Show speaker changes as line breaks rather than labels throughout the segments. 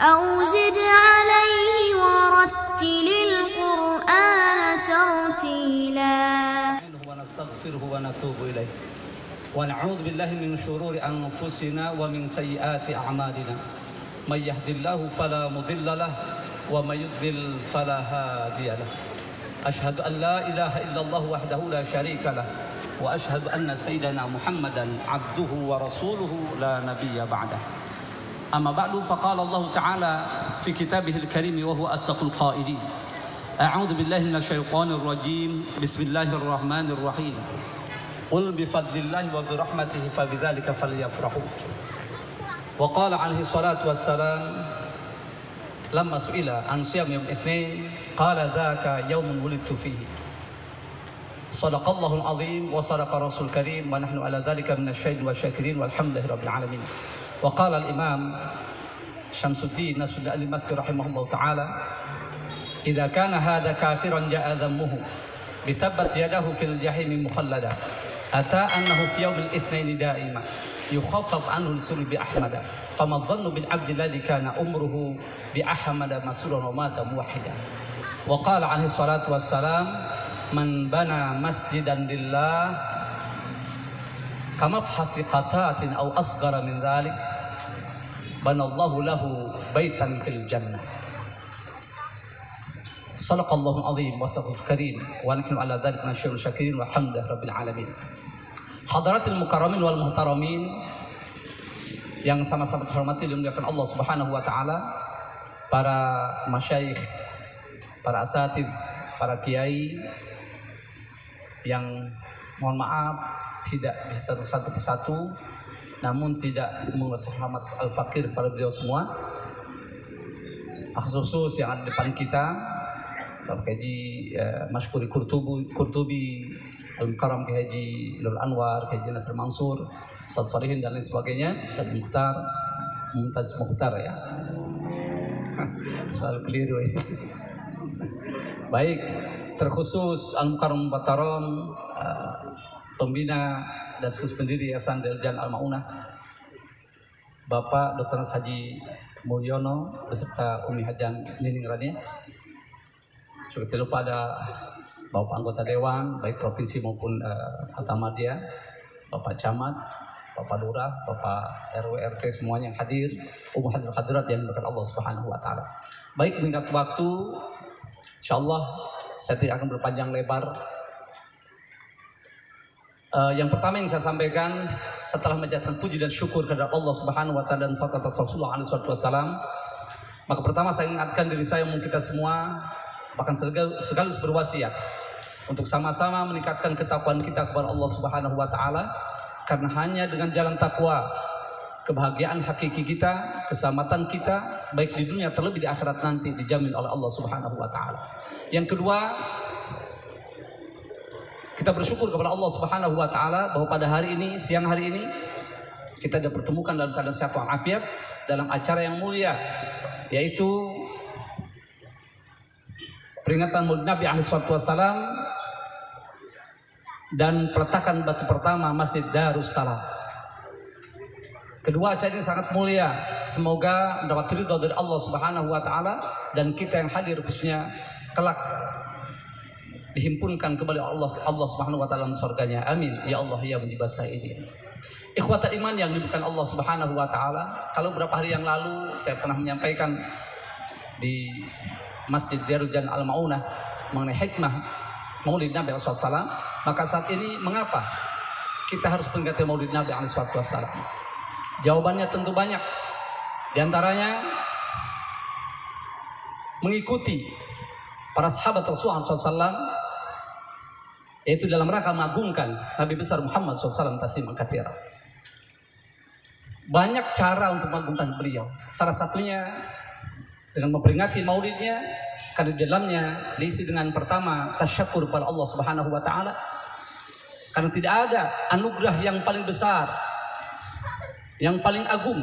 أو زد عليه ورتل القرآن ترتيلا.
ونستغفره ونتوب إليه ونعوذ بالله من شرور أنفسنا ومن سيئات أعمالنا من يهد الله فلا مضل له ومن يضلل فلا هادي له أشهد أن لا إله إلا الله وحده لا شريك له وأشهد أن سيدنا محمدا عبده ورسوله لا نبي بعده أما بعد فقال الله تعالى في كتابه الكريم وهو أصدق القائلين أعوذ بالله من الشيطان الرجيم بسم الله الرحمن الرحيم قل بفضل الله وبرحمته فبذلك فليفرحوا وقال عليه الصلاة والسلام لما سئل عن صيام يوم الاثنين قال ذاك يوم ولدت فيه صدق الله العظيم وصدق رسول الكريم ونحن على ذلك من الشهيد والشاكرين والحمد لله رب العالمين. وقال الإمام شمس الدين نصر الدمشقي رحمه الله تعالى إذا كان هذا كافرا جاء ذمه بتبت يده في الجحيم مخلدا أتى أنه في يوم الاثنين دائما يخفف عنه السر بأحمد فما الظن بالعبد الذي كان أمره بأحمد مسرورا ومات موحدا. وقال عليه الصلاة والسلام من بنى مسجدا لله كمفحص قطات أو أصغر من ذلك بنى الله له بيتا في الجنة. صدق الله العظيم وصدق الكريم ونحن على ذلك من الشاكرين والحمد لله رب العالمين. Hadaratil mukarramin wal muhtaramin yang sama-sama terhormati dimuliakan Allah Subhanahu wa taala, para masyayikh, para asatidz, para kiai yang mohon maaf tidak bisa satu persatu, namun tidak mengulas rahmat al-fakir pada beliau semua. Khusus yang ada di depan kita, Bapak Haji Masyukuri Qurtubi, Al-Mukarram Kiai Haji Nur Anwar, Kiai Haji Nasir Mansur, Ustaz Salihin dan lain sebagainya, Ustaz Mukhtar, Mumtaz Mukhtar ya. Soal keliru ya. Baik, terkhusus Al-Mukarram Batarom, pembina dan sekaligus pendiri Yayasan Deljan Al-Maunah, Bapak Dr. Haji Mulyono beserta Umi Hajan Nining Rania. Juga tidak lupa ada Bapak anggota Dewan, baik provinsi maupun Kota Madya, Bapak Camat, Bapak Lurah, Bapak RW RT semuanya yang hadir, umum hadirat yang diberkati Allah Subhanahu wa taala. Baik, mengingat waktu, insyaallah saya tidak akan berpanjang lebar. Yang pertama yang saya sampaikan setelah menjatuhkan puji dan syukur kepada Allah Subhanahu wa taala dan salawat atas Rasulullah alaihi wasallam, maka pertama saya ingatkan diri saya dan kita semua, bahkan sekaligus berwasiat untuk sama-sama meningkatkan ketakwaan kita kepada Allah Subhanahu wa taala, karena hanya dengan jalan takwa kebahagiaan hakiki kita, keselamatan kita baik di dunia terlebih di akhirat nanti dijamin oleh Allah Subhanahu wa taala. Yang kedua, kita bersyukur kepada Allah Subhanahu wa taala bahwa pada hari ini, siang hari ini kita dipertemukan dalam keadaan sehat walafiat dalam acara yang mulia, yaitu peringatan Maulid Nabi SAW dan peletakan batu pertama Masjid Darussalam. Kedua acara ini sangat mulia. Semoga mendapat ridha dari Allah Subhanahu wa taala dan kita yang hadir khususnya kelak dihimpunkan kembali Allah Subhanahu wa taala dalam surganya. Amin ya Allah ya mujibas sa'ilin. Ikhwatal iman yang dimuliakan Allah Subhanahu wa taala, kalau beberapa hari yang lalu saya pernah menyampaikan di Masjid Darjan Al-Maunah mengenai hikmah Maulid Nabi SAW, maka saat ini mengapa kita harus mengingati Maulid Nabi SAW? Jawabannya tentu banyak. Di antaranya mengikuti para sahabat Rasulullah SAW, yaitu dalam rangka mengagungkan Nabi besar Muhammad SAW tasliman katsira. Banyak cara untuk mengagungkan beliau. Salah satunya dengan memperingati maulidnya, karena di dalamnya diisi dengan pertama tasyukur kepada Allah Subhanahu wa taala, karena tidak ada anugerah yang paling besar, yang paling agung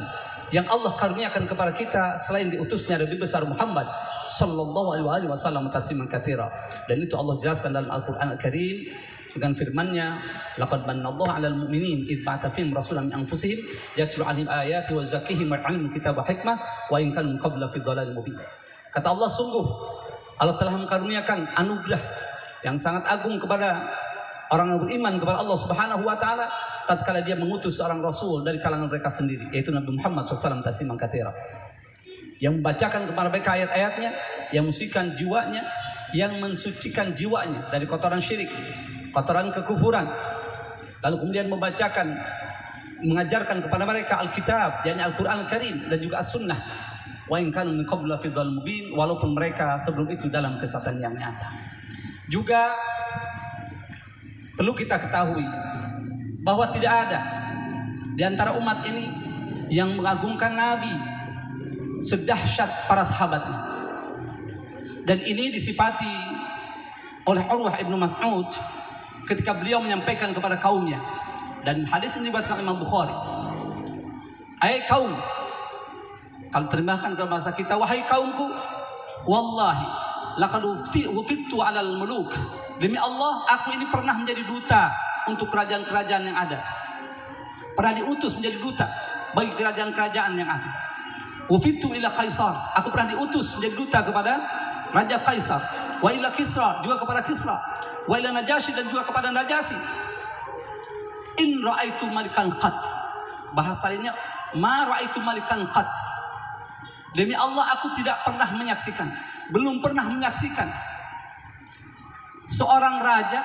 yang Allah karuniakan kepada kita selain diutusnya Nabi besar Muhammad sallallahu alaihi wasallam tasliman katsira. Dan itu Allah jelaskan dalam Al-Qur'an Al-Karim, dengan firman-Nya, laqad manallahu 'alal mu'minin id ba'atha fihim rasulan min anfusihim yatlu 'alaihim ayati wa yuzakkihim wa yu'allimuhumul kitaba wal hikmah wa in kanu min qablu fi dhalalin mubin. Kata Allah, sungguh Allah telah mengaruniakan anugerah yang sangat agung kepada orang yang beriman kepada Allah Subhanahu wa taala tatkala Dia mengutus seorang rasul dari kalangan mereka sendiri, yaitu Nabi Muhammad SAW tasliman katsira, yang membacakan kepada mereka ayat-ayatnya, yang mensucikan jiwanya, yang mensucikan jiwanya dari kotoran syirik, kotoran kekufuran. Lalu kemudian mengajarkan kepada mereka Alkitab, yakni Al-Quran Al-Karim, dan juga As-Sunnah. Wa in kanu min qablu fi dhalalin mubin, walaupun mereka sebelum itu dalam kesesatan yang nyata. Juga perlu kita ketahui bahwa tidak ada di antara umat ini yang mengagungkan Nabi sedahsyat para sahabatnya. Dan ini disifati oleh Urwah ibnu Mas'ud ketika beliau menyampaikan kepada kaumnya, dan hadis ini diriwayatkan Imam Bukhari. Hai kaum, kalau terjemahkan ke bahasa kita, wahai kaumku, wallahi laqad wufidtu 'alal muluk, demi Allah aku ini pernah menjadi duta untuk kerajaan-kerajaan yang ada, pernah diutus menjadi duta bagi kerajaan-kerajaan yang ada. Wufidtu ila Kaisar, aku pernah diutus menjadi duta kepada Raja Kaisar, wa ila Kisra, juga kepada Kisra, wa ila Najasyi, dan juga kepada Najasyi. In ra'aitu malikan qat, bahasa lainnya ma ra'aitu malikan qat, demi Allah aku tidak pernah menyaksikan, belum pernah menyaksikan seorang raja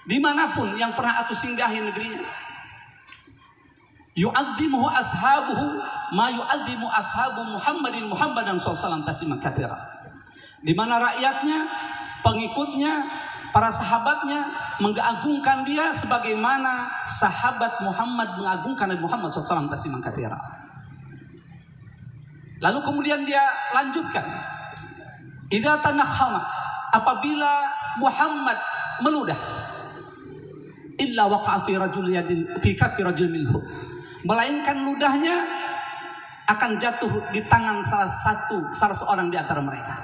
dimanapun yang pernah aku singgahi negerinya, yu'adzimuhu ashabuhu ma yu'adzimu ashabu Muhammadan sallallahu tasliman katsira, di mana rakyatnya, pengikutnya, para sahabatnya mengagungkan dia sebagaimana sahabat Muhammad mengagungkan Nabi Muhammad SAW tasliman katsira. Lalu kemudian dia lanjutkan, idza tanakhama, apabila Muhammad meludah, illa waqa'a fi rajul yadin fi kaffi rajul minhu, melainkan ludahnya akan jatuh di tangan salah seorang di antara mereka.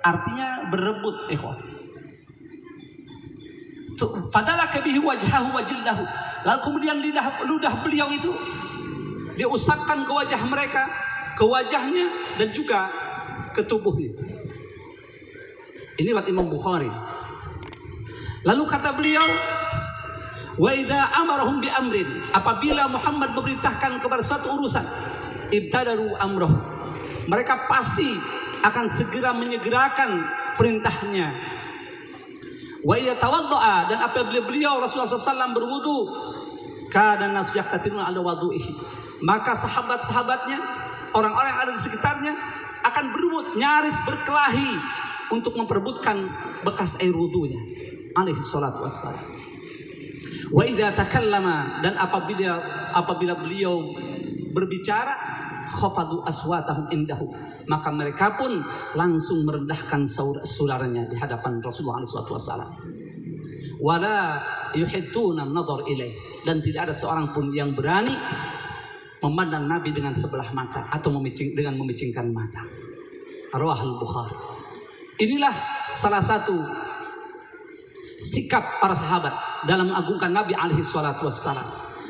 Artinya berebut, ikhwan. Fadalaka bihi wajhahu wa jildahu, lalu kemudian ludah beliau itu dia usapkan ke wajah mereka, ke wajahnya dan juga ke tubuhnya. Ini riwayat Imam Bukhari. Lalu kata beliau, wa idza amarahum bi amrin, apabila Muhammad memerintahkan kepada suatu urusan, ibtadaru amroh, mereka pasti akan segera menyegerakan perintahnya. Wa idza tawaddaa, dan apabila beliau Rasulullah SAW berwudu, kana nas yaqtatiluna ala wudu'ihi, maka sahabat-sahabatnya, orang-orang yang ada di sekitarnya akan berebut, nyaris berkelahi untuk memperebutkan bekas air wudunya alaihi salatu wassalam. Wa idza takallama, dan apabila beliau berbicara, khafadu aswatahum indahu, maka mereka pun langsung merendahkan suaranya di hadapan Rasulullah SAW. Wala yuhidduna an-nadhar ilaih, dan tidak ada seorang pun yang berani memandang Nabi dengan sebelah mata atau dengan memicingkan mata. Rawahul Bukhari. Inilah salah satu sikap para sahabat dalam mengagungkan Nabi alaihi salatu wassalam.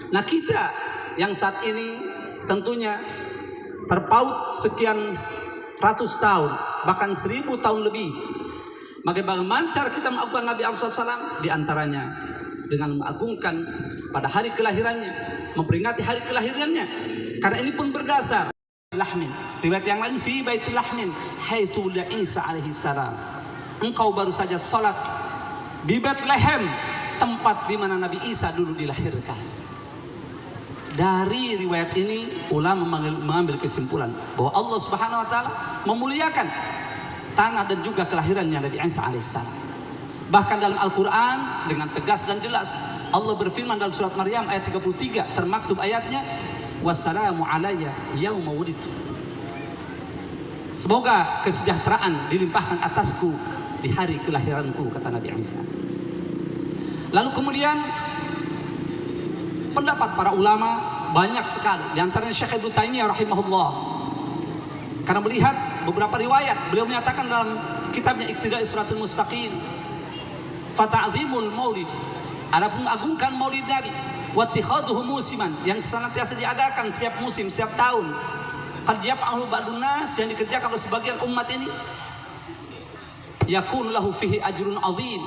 Nah, kita yang saat ini tentunya terpaut sekian ratus tahun, bahkan 1000 tahun lebih, bagaimana cara kita mengagungkan Nabi alaihi salatu wassalam? Di antaranya dengan mengagungkan pada hari kelahirannya, memperingati hari kelahirannya. Karena ini pun berdasar lahmin, riwayat yang lain fi baitul lahmin haitsu la Isa alaihi salam, engkau baru saja salat di Bethlehem, tempat di mana Nabi Isa dulu dilahirkan. Dari riwayat ini ulama mengambil kesimpulan bahwa Allah Subhanahu wa taala memuliakan tanah dan juga kelahirannya Nabi Isa alaihissalam. Bahkan dalam Al-Qur'an dengan tegas dan jelas Allah berfirman dalam surat Maryam ayat 33, termaktub ayatnya, wassalamu alayya yauma wulidtu, semoga kesejahteraan dilimpahkan atasku di hari kelahiranku, kata Nabi Isa. Lalu kemudian pendapat para ulama banyak sekali, di antaranya Syekh Ibnu Taimiyah rahimahullah, karena melihat beberapa riwayat, beliau menyatakan dalam kitabnya Iqtida'us Shiratal Mustaqim, Fata'zimul maulid, adapun agungkan maulid Nabi, wattikhaduhu musiman, yang senantiasa diadakan setiap musim, setiap tahun. Qad yaf'alu ba'dun nas, yang dikerjakan oleh sebagian umat ini, yakun lahu fihi ajrun azim,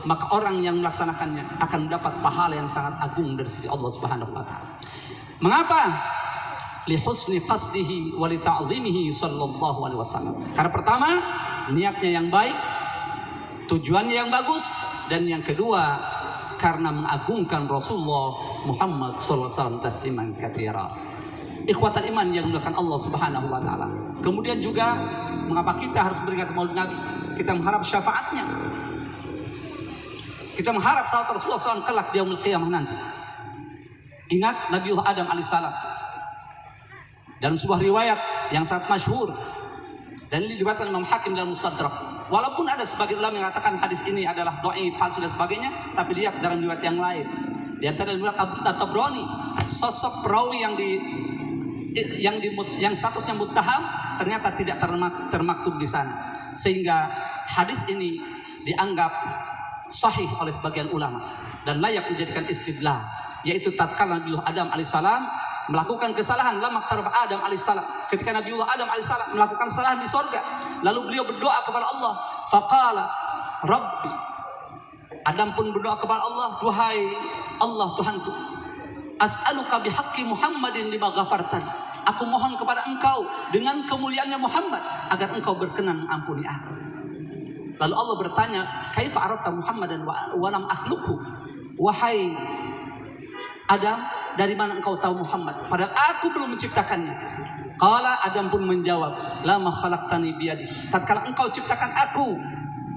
maka orang yang melaksanakannya akan mendapat pahala yang sangat agung dari sisi Allah Subhanahu wa taala. Mengapa? Li husni qasdihi wa li ta'zimihi sallallahu alaihi wasallam. Karena pertama, niatnya yang baik, tujuannya yang bagus, dan yang kedua karena mengagungkan Rasulullah Muhammad sallallahu alaihi wasallam tasliman katsira. Ikhwatal iman yang dimuliakan Allah Subhanahu wa taala. Kemudian juga mengapa kita harus beringat Maulid Nabi? Kita mengharap syafaatnya. Kita mengharap salat Rasulullah SAW kelak di yaumul qiyamah nanti. Ingat Nabiullah Adam alaihissalam. Dalam sebuah riwayat yang sangat masyhur dan ini diriwayatkan Imam Hakim dalam Mustadrak. Walaupun ada sebagian ulama yang mengatakan hadis ini adalah dhaif, palsu dan sebagainya, tapi lihat dalam riwayat yang lain. Di antara riwayat Abu Tabrani, sosok perawi yang statusnya muttaham ternyata tidak termaktub di sana. Sehingga hadis ini dianggap sahih oleh sebagian ulama dan layak menjadikan istidlal, yaitu tatkala Nabiullah Adam alaihissalam melakukan kesalahan, lama taraf Adam alaihissalam, ketika Nabiullah Adam alaihissalam melakukan kesalahan di sorga, lalu beliau berdoa kepada Allah, faqala Rabbi, Adam pun berdoa kepada Allah, duhai Allah Tuhanku, as'aluka bihaqqi Muhammadin lima ghafartani, aku mohon kepada engkau dengan kemuliaannya Muhammad agar engkau berkenan mengampuni aku. Lalu Allah bertanya, kaifa arafta Muhammadan wa lam akhluqhu, wahai Adam, dari mana engkau tahu Muhammad padahal aku belum menciptakannya? Qala, Adam pun menjawab, lama khalaqtani biyadi, tatkala engkau ciptakan aku,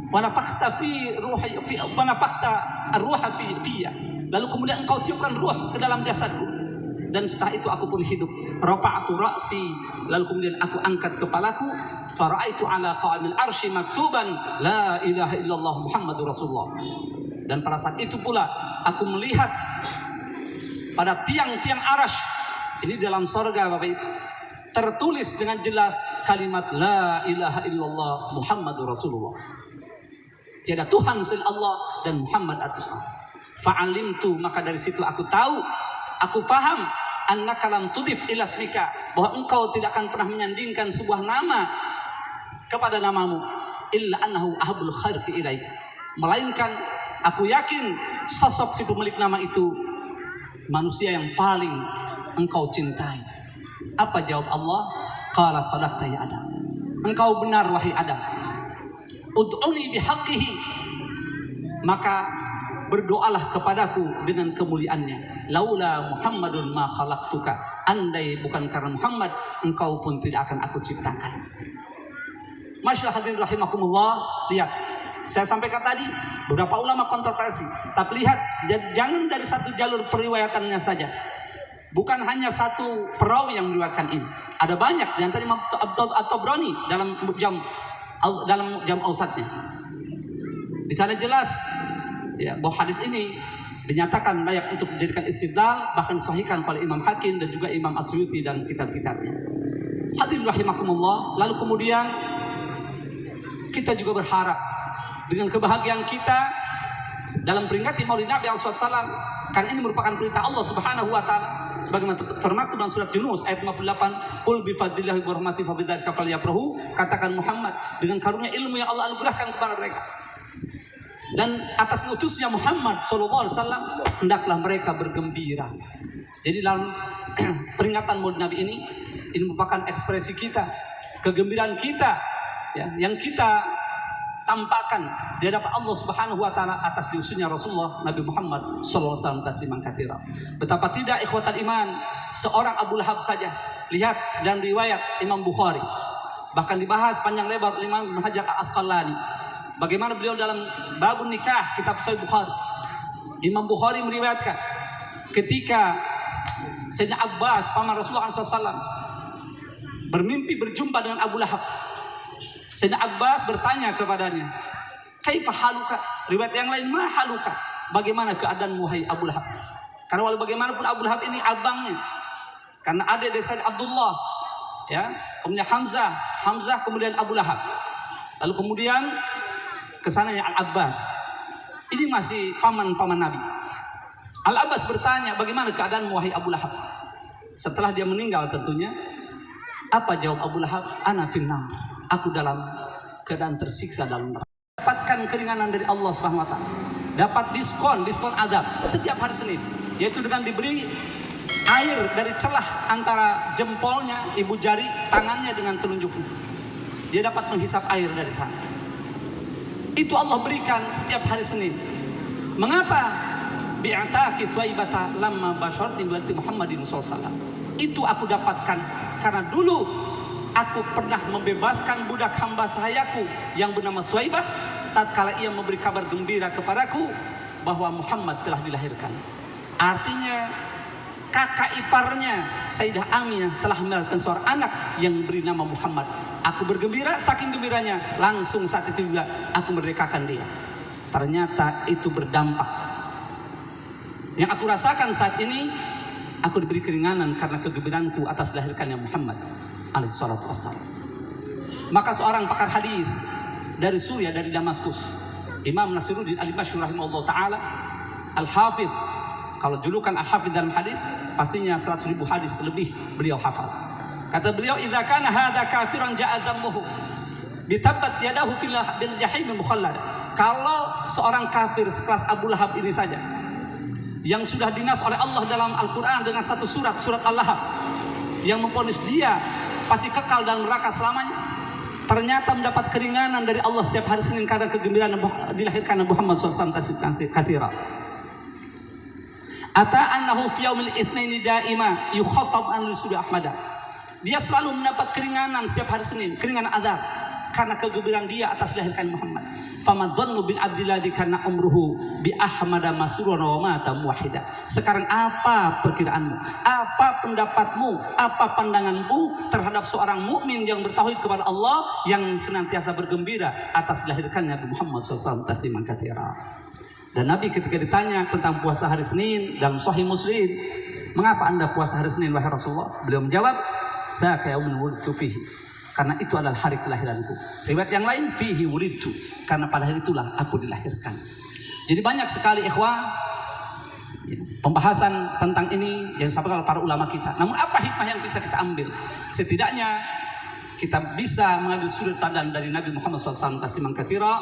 wa nafakhta fi ruhi fi wa nafakhta ar-ruha fi fiyya, lalu kemudian engkau tiupkan ruh ke dalam jasadku, dan setelah itu aku pun hidup. Rafa'tu ra'si, lalu kemudian aku angkat kepalaku, fara'aitu ala qa'imil arsy maktuban la ilaha illallah Muhammadur Rasulullah, dan pada saat itu pula aku melihat pada tiang-tiang arasy ini dalam sorga Bapak Ibu tertulis dengan jelas kalimat la ilaha illallah Muhammadur Rasulullah, tiada Tuhan selain Allah dan Muhammad atas Allah. Fa'alimtu, maka dari situ aku tahu, aku faham, annaka lam tudif ila ismika, bahwa engkau tidak akan pernah menyandingkan sebuah nama kepada namamu, illa annahu ahabul khairki ilaik, melainkan aku yakin sosok si pemilik nama itu manusia yang paling engkau cintai. Apa jawab Allah? Qala sadaqta ya Adam, engkau benar wahai Adam. Ud'uni bihaqqihi, maka berdoalah kepadaku dengan kemuliaannya. Laula Muhammadun ma khalaqtuka, andai bukan karena Muhammad engkau pun tidak akan aku ciptakan. Masyaallah hadirin rahimakumullah, lihat saya sampaikan tadi beberapa ulama kontroversi, tapi lihat jangan dari satu jalur periwayatannya saja. Bukan hanya satu perawi yang meriwayatkan ini, ada banyak. Di antara Imam At-Tabrani dalam jam ausatnya, di sana jelas ya, bahwa hadis ini dinyatakan layak untuk dijadikan istidlal, bahkan disahihkan oleh Imam Hakim dan juga Imam Asyuti dalam kitab-kitabnya. Hadirin rahimakumullah, lalu kemudian kita juga berharap dengan kebahagiaan kita dalam peringati Maulid Nabi SAW, karena ini merupakan perintah Allah Subhanahu wa taala sebagaimana termaktub dalam surat Yunus ayat 58, qul bi fadlillahi wa rahmatihi fa bidzalika falyafrahu, katakan Muhammad, dengan karunia ilmu yang Allah anugerahkan kepada mereka dan atas utusnya Muhammad sallallahu alaihi wasallam hendaklah mereka bergembira. Jadi dalam peringatan Maulid Nabi ini merupakan ekspresi kita, kegembiraan kita ya, yang kita tampakkan di hadapan Allah Subhanahu wa taala atas diususnya Rasulullah Nabi Muhammad sallallahu alaihi wasallam tasliman katsira. Betapa tidak ikhwatal iman, seorang Abu Lahab saja, lihat dan riwayat Imam Bukhari, bahkan dibahas panjang lebar Imam Ibnu Hajar Al-Asqalani, bagaimana beliau dalam babun nikah kitab Sahih Bukhari. Imam Bukhari meriwayatkan ketika Sayyidina Abbas paman Rasulullah SAW bermimpi berjumpa dengan Abu Lahab, Sayyidina Abbas bertanya kepadanya, kaifa haluka? Riwayat yang lain, ma haluka? Bagaimana keadaanmu wahai Abu Lahab? Karena walau bagaimanapun Abu Lahab ini abangnya, karena ada dari Sayyid Abdullah, ya, kemudian Hamzah kemudian Abu Lahab, lalu kemudian kesananya Al-Abbas. Ini masih paman-paman Nabi. Al-Abbas bertanya, bagaimana keadaan wahai Abu Lahab? Setelah dia meninggal tentunya. Apa jawab Abu Lahab? Ana finnar. Aku dalam keadaan tersiksa dalam neraka. Dapatkan keringanan dari Allah Subhanahu wa taala. Dapat diskon adab setiap hari Senin, yaitu dengan diberi air dari celah antara jempolnya, ibu jari, tangannya dengan telunjuknya. Dia dapat menghisap air dari sana. Itu Allah berikan setiap hari Senin. Mengapa? Bi'ataki Thaibata lamma basyarti bi Muhammadin sallallahu alaihi wasallam. Itu aku dapatkan karena dulu aku pernah membebaskan budak hamba sahayaku yang bernama Thaibah tatkala ia memberi kabar gembira kepadaku bahwa Muhammad telah dilahirkan. Artinya kakak iparnya Sayyidah Aminah telah melahirkan seorang anak yang beri nama Muhammad. Aku bergembira, saking gembiranya langsung saat itu juga aku merdekakan dia. Ternyata itu berdampak. Yang aku rasakan saat ini, aku diberi keringanan karena kegembiraanku atas lahirkannya Muhammad alaihi salatu wassalam. Maka seorang pakar hadis dari Suriah, dari Damaskus, Imam Nasiruddin Al-Masyhur rahimahullah ta'ala, Al-Hafidh. Kalau julukan Al-Hafidh dalam hadis, pastinya 100.000 hadis lebih beliau hafal. Kata beliau, idza kana hadza kafiran ja'a dammuhu bitabbat yadahu fil jahim mukhallad. Kalau seorang kafir sekelas Abu Lahab ini saja, yang sudah dinas oleh Allah dalam Al-Quran dengan satu surat Al-Lahab, yang memvonis dia pasti kekal dalam neraka selamanya, ternyata mendapat keringanan dari Allah setiap hari Senin karena kegembiraan dilahirkan Muhammad SAW katsira. Ata annahu fi yaumil itsnaini daima yukhaffaf an rusuli Ahmad. Dia selalu mendapat keringanan setiap hari Senin, keringanan azab karena kegembiraan dia atas dilahirkan Muhammad. Famadhannu bil abdilladzi kana umruhu bi ahmada masruran wa mata muwahhida. Sekarang apa perkiraanmu? Apa pendapatmu? Apa pandanganmu terhadap seorang mukmin yang bertauhid kepada Allah yang senantiasa bergembira atas dilahirkannya Nabi Muhammad SAW tasliman katsira. Dan Nabi ketika ditanya tentang puasa hari Senin dalam Sahih Muslim, mengapa Anda puasa hari Senin wahai Rasulullah? Beliau menjawab, "Dzaka yaumun wulidtu fihi." Karena itu adalah hari kelahiranku. Riwayat yang lain, fihi wulidtu, karena pada hari itulah aku dilahirkan. Jadi banyak sekali ikhwah pembahasan tentang ini yang disampaikan oleh para ulama kita. Namun apa hikmah yang bisa kita ambil? Setidaknya kita bisa mengambil sudut teladan dari Nabi Muhammad SAW tasliman katsira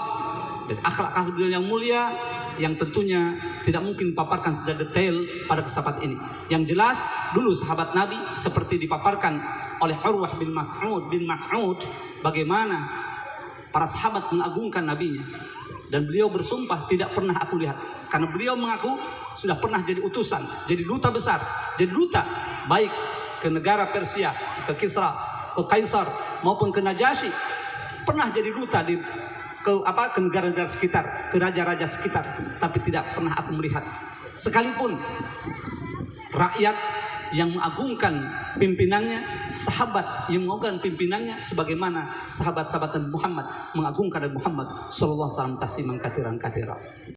dan akhlak beliau yang mulia, yang tentunya tidak mungkin dipaparkan secara detail pada kesempatan ini. Yang jelas dulu sahabat Nabi seperti dipaparkan oleh Urwah bin Mas'ud bagaimana para sahabat mengagungkan nabinya, dan beliau bersumpah tidak pernah aku lihat, karena beliau mengaku sudah pernah jadi utusan, jadi duta besar, jadi duta baik ke negara Persia, ke Kisra, ke Kaisar maupun ke Najasyi, pernah jadi duta ke negara-negara sekitar, ke raja-raja sekitar, tapi tidak pernah aku melihat sekalipun rakyat yang mengagungkan pimpinannya, sahabat yang mengagungkan pimpinannya sebagaimana sahabat-sahabat Muhammad mengagungkan Muhammad sallallahu alaihi wasallam tasliman katsiran.